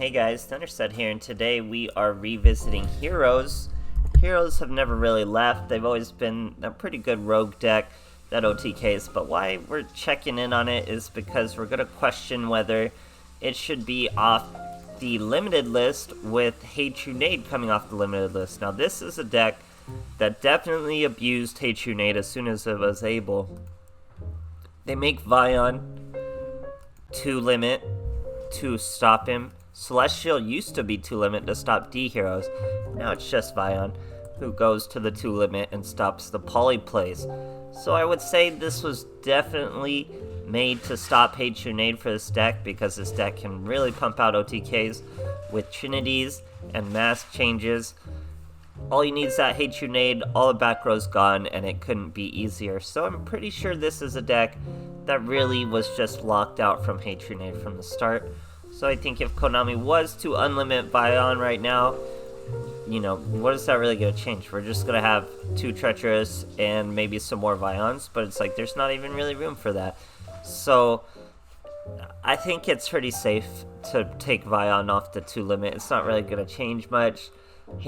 Hey guys, THUNDERSTUD here, and today we are revisiting Heroes. Heroes have never really left. They've always been a pretty good rogue deck that OTKs, but why we're checking in on it is because we're going to question whether it should be off the limited list with Trunade coming off the limited list. Now this is a deck that definitely abused Trunade as soon as it was able. They make Vion to limit to stop him. Celestial used to be 2-limit to stop D heroes. Now it's just Vion who goes to the 2-limit and stops the poly plays. So I would say this was definitely made to stop Trunade for this deck, because this deck can really pump out OTKs with Trinities and mask changes. All you need is that Trunade, all the back row's gone, and it couldn't be easier. So I'm pretty sure this is a deck that really was just locked out from Trunade from the start. So I think if Konami was to unlimit Vion right now, you know, what is that really going to change? We're just going to have 2 Treacherous and maybe some more Vions, but it's like there's not even really room for that. So I think it's pretty safe to take Vion off the 2-limit. It's not really going to change much.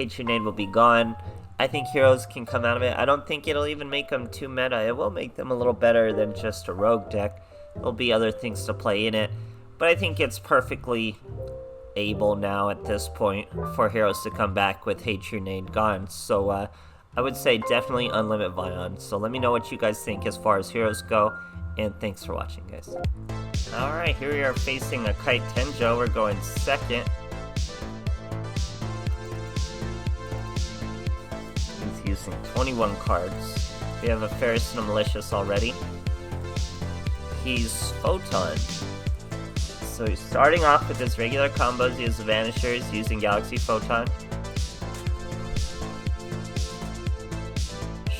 Trunade will be gone. I think Heroes can come out of it. I don't think it'll even make them too meta. It will make them a little better than just a rogue deck. There'll be other things to play in it. But I think it's perfectly able now at this point for Heroes to come back with Trunade gone. So I would say definitely unlimit Vion. So let me know what you guys think as far as Heroes go. And thanks for watching, guys. Alright, here we are facing a Kite Tenjo. We're going second. He's using 21 cards. We have a Ferris and a Malicious already. He's Photon. So he's starting off with his regular combos. He has the Vanishers using Galaxy Photon.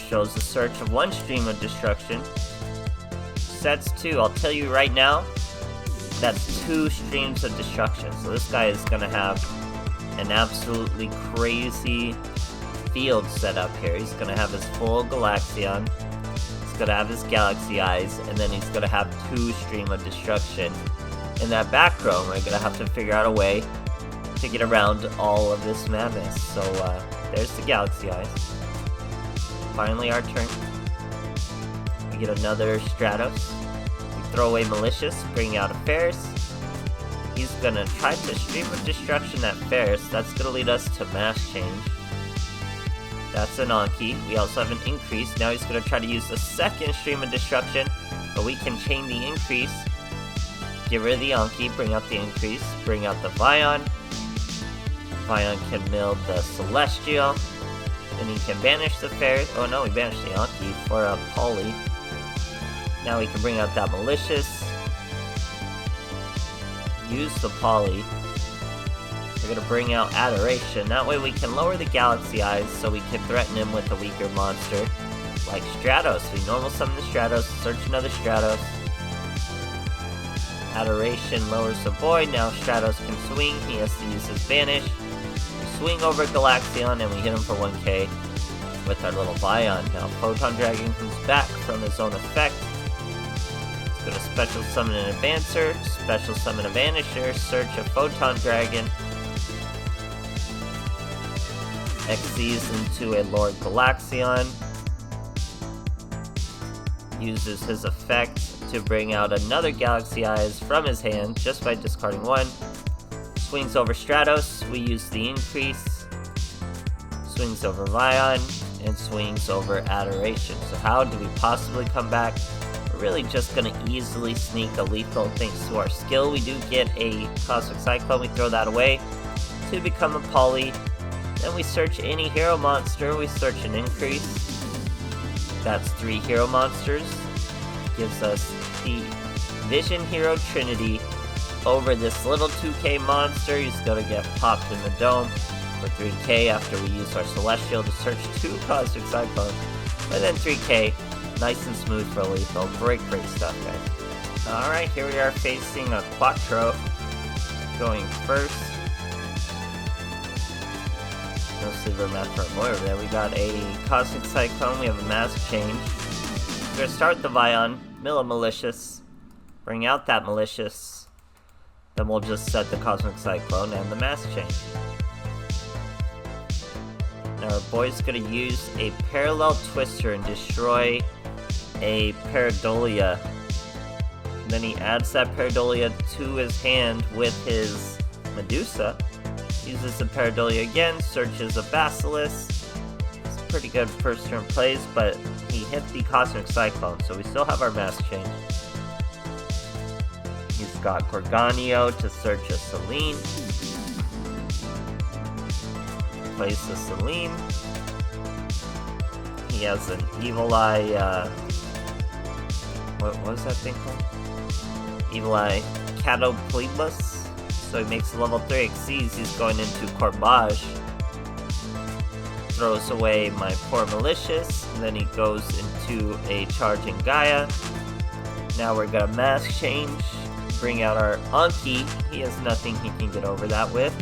Shows the search of 1 stream of destruction. Sets 2. I'll tell you right now, that's 2 streams of destruction. So this guy is going to have an absolutely crazy field set up here. He's going to have his full Galaxion. He's going to have his Galaxy Eyes. And then he's going to have 2 stream of destruction. In that back row, we're going to have to figure out a way to get around all of this madness. So there's the Galaxy Eyes. Finally our turn. We get another Stratos. We throw away Malicious, bring out a Ferris. He's going to try to stream of destruction that Ferris. That's going to lead us to mass change. That's an Anki. We also have an increase. Now he's going to try to use the second stream of destruction, but we can chain the increase. Get rid of the Anki, bring out the increase, bring out the Vion. Vion can mill the Celestial. Then he can banish the Ferris. Oh no, we banished the Anki for a Poly. Now we can bring out that Malicious. Use the Poly. We're going to bring out Adoration. That way we can lower the Galaxy Eyes so we can threaten him with a weaker monster. Like Stratos. We normal summon the Stratos, search another Stratos. Adoration lowers the Void. Now Stratos can swing. He has to use his Banish. We swing over Galaxion and we hit him for 1k with our little Vion. Now Photon Dragon comes back from his own effect. He's going to special summon an Advancer, special summon a Vanisher, search a Photon Dragon. Xyz into a Lord Galaxion. Uses his effect to bring out another Galaxy Eyes from his hand just by discarding 1. Swings over Stratos, we use the increase. Swings over Vion, and swings over Adoration. So how do we possibly come back? We're really just going to easily sneak a lethal thanks to our skill. We do get a Cosmic Cyclone, we throw that away to become a Poly. Then we search any hero monster, we search an increase. That's 3 hero monsters. Gives us the Vision Hero Trinity over this little 2k monster. He's going to get popped in the dome for 3k after we use our Celestial to search 2 Cosmic Cyclones. And then 3k, nice and smooth for lethal. Great stuff, guys. Alright, here we are facing a Quattro. Going first. No Silver Map for a boy over there. We got a Cosmic Cyclone, we have a Mask Change. We're going to start the Vion, mill a Malicious, bring out that Malicious, Then we'll just set the Cosmic Cyclone and the Mask Change. Now our boy's gonna use a Parallel Twister and destroy a Pareidolia. Then he adds that Pareidolia to his hand with his Medusa. Uses the Pareidolia again, searches a Basilisk. It's pretty good first turn plays, but he hit the Cosmic Cyclone, so we still have our Mask Change. He's got Gorgonio to search a Selene. Plays the Selene. He has an Evil Eye, what was that thing called? Evil Eye Catoplebus. So he makes a level 3 Xyz, he's going into Corbage. Throws away my poor Malicious, and then he goes into a Charging Gaia. Now we're gonna Mask Change, bring out our Anki. He has nothing he can get over that with.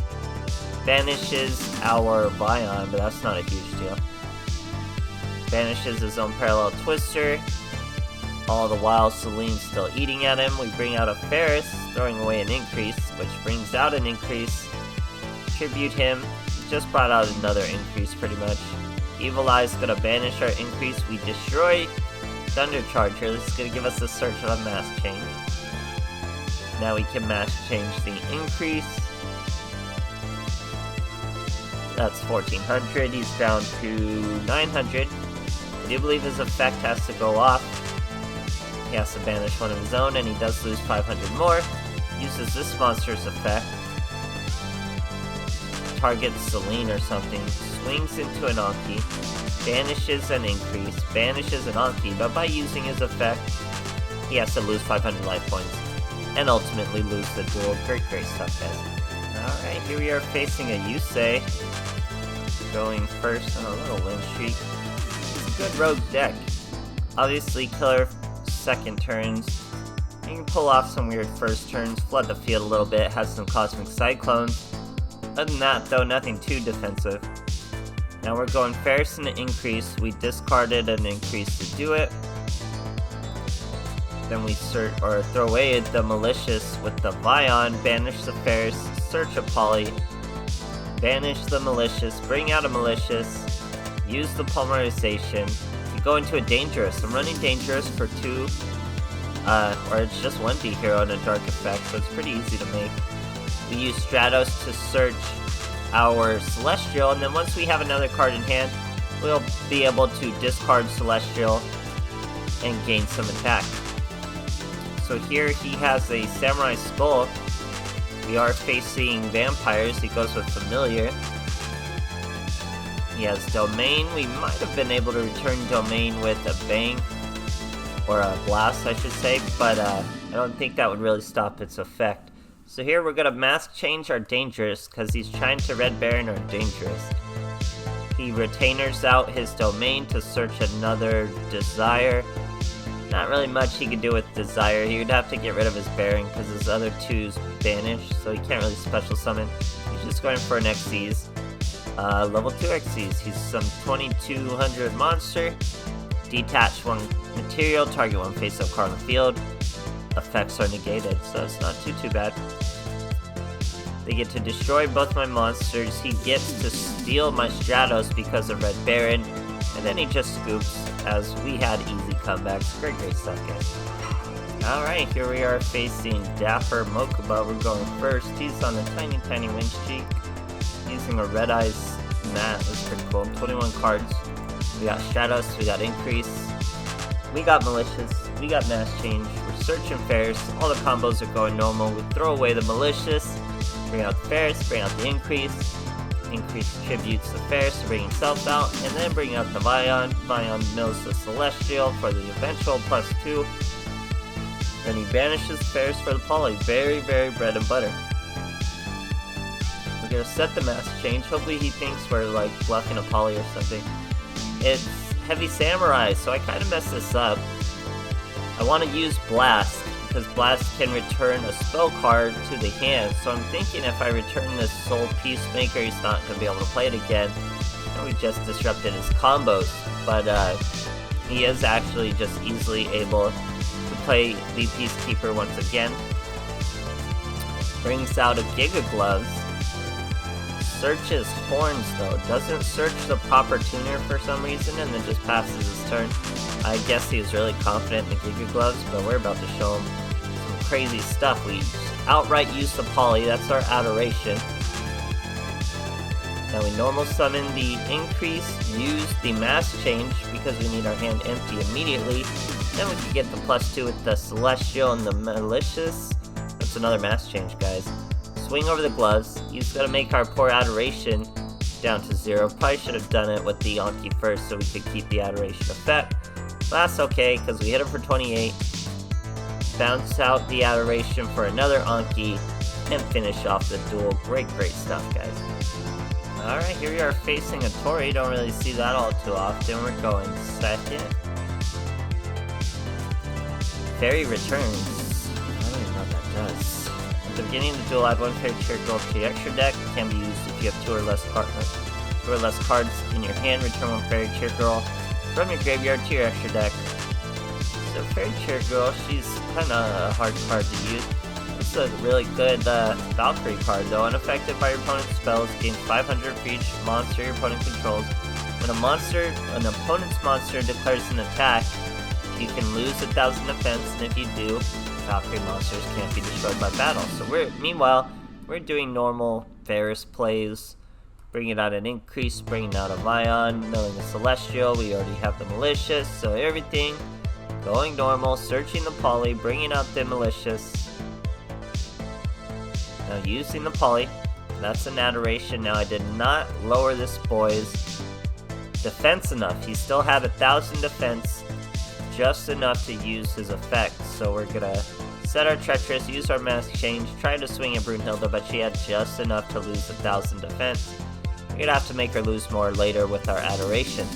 Banishes our Vion, but that's not a huge deal. Banishes his own Parallel Twister. All the while Selene's still eating at him. We bring out a Ferris, throwing away an Increase, which brings out an Increase. Tribute him. Just brought out another Increase pretty much. Evil Eye's gonna banish our Increase. We destroy Thunder Charger. This is gonna give us a search on Mask Change. Now we can Mask Change the Increase. That's 1400. He's down to 900. I do believe his effect has to go off. He has to banish one of his own, and he does lose 500 more. Uses this monster's effect. Targets Selene or something. Swings into an Anki. Banishes an Increase. Banishes an Anki, but by using his effect, he has to lose 500 life points. And ultimately lose the duel. Great stuff, guys. Alright, here we are facing a Yusei. Going first on a little win streak. It's a good rogue deck. Obviously, killer second turns. You can pull off some weird first turns, flood the field a little bit, has some Cosmic Cyclones. Other than that, though, nothing too defensive. Now we're going Ferris and an Increase. We discarded an Increase to do it. Then we throw away the Malicious with the Vion, banish the Ferris, search a Poly, banish the Malicious, bring out a Malicious, use the Polymerization. Go into a Dangerous. I'm running Dangerous for 2, or it's just 1D hero and a Dark Effect, so it's pretty easy to make. We use Stratos to search our Celestial, and then once we have another card in hand, we'll be able to discard Celestial and gain some attack. So here he has a Samurai Skull. We are facing Vampires. He goes with Familiar. He has Domain. We might have been able to return Domain with a Bang, or a Blast I should say, but I don't think that would really stop its effect. So here we're going to Mask Change our Dangerous, because he's trying to Red Baron our Dangerous. He retainers out his Domain to search another Desire. Not really much he could do with Desire. He would have to get rid of his Baron, because his other 2's banished, so he can't really special summon. He's just going for an Xyz. Level 2 Xyz. He's some 2200 monster. Detach one material, target one face-up card on the field. Effects are negated, so it's not too bad. They get to destroy both my monsters. He gets to steal my Stratos because of Red Baron, and then he just scoops as we had easy comebacks. Great stuff, guys. Alright, here we are facing Dapper Mokuba. We're going first. He's on a tiny win streak. Using a Red Eyes mat. That's pretty cool. 21 cards. We got Stratos, we got Increase, we got Malicious, we got Mask Change, we're searching Ferris, all the combos are going normal. We throw away the Malicious, bring out the Ferris, bring out the Increase tributes the Ferris to bring himself out, and then bring out the Vion. Vion mills the Celestial for the eventual +2. Then he banishes Ferris for the Poly. Very bread and butter. We're gonna set the Mask Change. Hopefully he thinks we're like bluffing a Poly or something. It's Heavy Samurai, so I kind of messed this up. I want to use Blast, because Blast can return a spell card to the hand, so I'm thinking if I return this Soul Peacemaker, he's not going to be able to play it again. And we just disrupted his combos, but he is actually just easily able to play the Peacekeeper once again. Brings out a Giga Gloves. Searches Horns though. Doesn't search the proper tuner for some reason and then just passes his turn. I guess he was really confident in the Giga Gloves, but we're about to show him some crazy stuff. We outright use the Poly. That's our adoration. Now we normal summon the Increase, use the Mass Change because we need our hand empty immediately. Then we can get the +2 with the Celestial and the Malicious. That's another Mass Change, guys. Swing over the gloves. He's gonna make our poor adoration down to 0. Probably should have done it with the Anki first so we could keep the adoration effect. But that's okay because we hit him for 28. Bounce out the adoration for another Anki and finish off the duel. Great stuff, guys. Alright, here we are facing a Tori. Don't really see that all too often. We're going second. Fairy returns. I don't even know what that does. At the beginning of the duel, add 1 Fairy Cheer Girl to your extra deck. It can be used if you have 2 or less cards in your hand. Return 1 Fairy Cheer Girl from your graveyard to your extra deck. So Fairy Cheer Girl, she's kind of a hard card to use. It's a really good Valkyrie card though. Unaffected by your opponent's spells, gains 500 for each monster your opponent controls. When an opponent's monster declares an attack, you can lose 1,000 defense, and if you do, Valkyrie monsters can't be destroyed by battle. So meanwhile, we're doing normal Ferris plays, bringing out an Increase, bringing out a Vion, milling a Celestial. We already have the Malicious, so everything going normal. Searching the Poly, bringing out the Malicious. Now using the Poly, that's an adoration. Now I did not lower this boy's defense enough. He still had 1,000 defense, just enough to use his effect. So we're gonna set our Treacherous, use our Mask Change, try to swing at Brunhilde, but she had just enough to lose 1,000 defense. We're gonna have to make her lose more later with our adoration.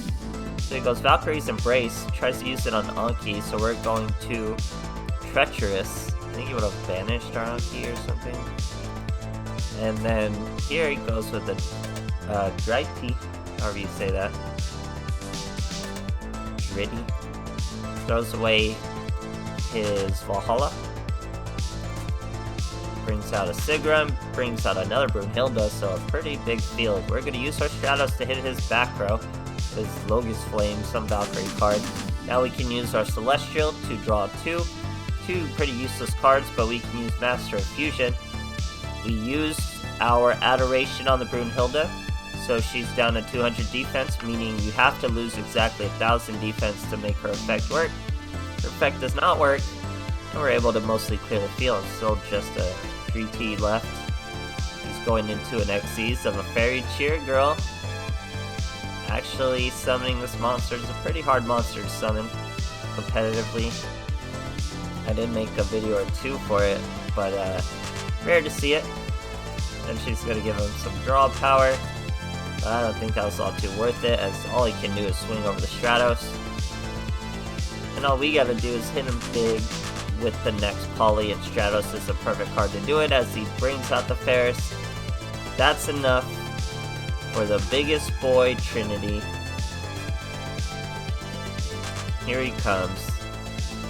So he goes Valkyrie's Embrace, tries to use it on Anki, so we're going to Treacherous. I think he would have banished our Anki or something. And then here he goes with the Dritty, however you say that. Dritty. Throws away his Valhalla. Brings out a Sigrun, brings out another Brunhilde, so a pretty big field. We're going to use our Stratos to hit his back row, his Logus Flame, some Valkyrie card. Now we can use our Celestial to draw 2 pretty useless cards, but we can use Master of Fusion. We used our adoration on the Brunhilde, so she's down to 200 defense, meaning you have to lose exactly 1,000 defense to make her effect work. Her effect does not work, and we're able to mostly clear the field. Still just a 3T left. He's going into an Xyz of a Fairy Cheer Girl. Actually, summoning this monster is a pretty hard monster to summon competitively. I did make a video or 2 for it, but rare to see it. And she's going to give him some draw power. But I don't think that was all too worth it, as all he can do is swing over the Stratos. And all we gotta do is hit him big with the next Poly, and Stratos is the perfect card to do it as he brings out the Ferris. That's enough for the biggest boy, Trunade. Here he comes,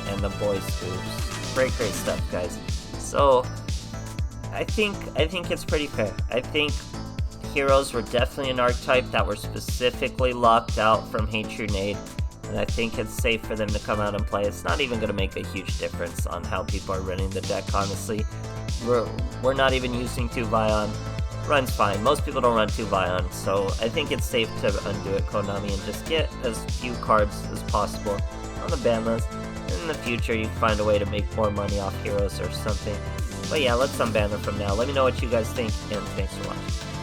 and the boy scoops. Great stuff, guys. So I think it's pretty fair. I think heroes were definitely an archetype that were specifically locked out from Hey Trunade, and I think it's safe for them to come out and play. It's not even going to make a huge difference on how people are running the deck, honestly. We're not even using 2 Vion. Run's fine. Most people don't run 2 Vion, so I think it's safe to undo it, Konami, and just get as few cards as possible on the ban list. In the future, you can find a way to make more money off heroes or something. But yeah, let's unban them from now. Let me know what you guys think, and thanks for watching.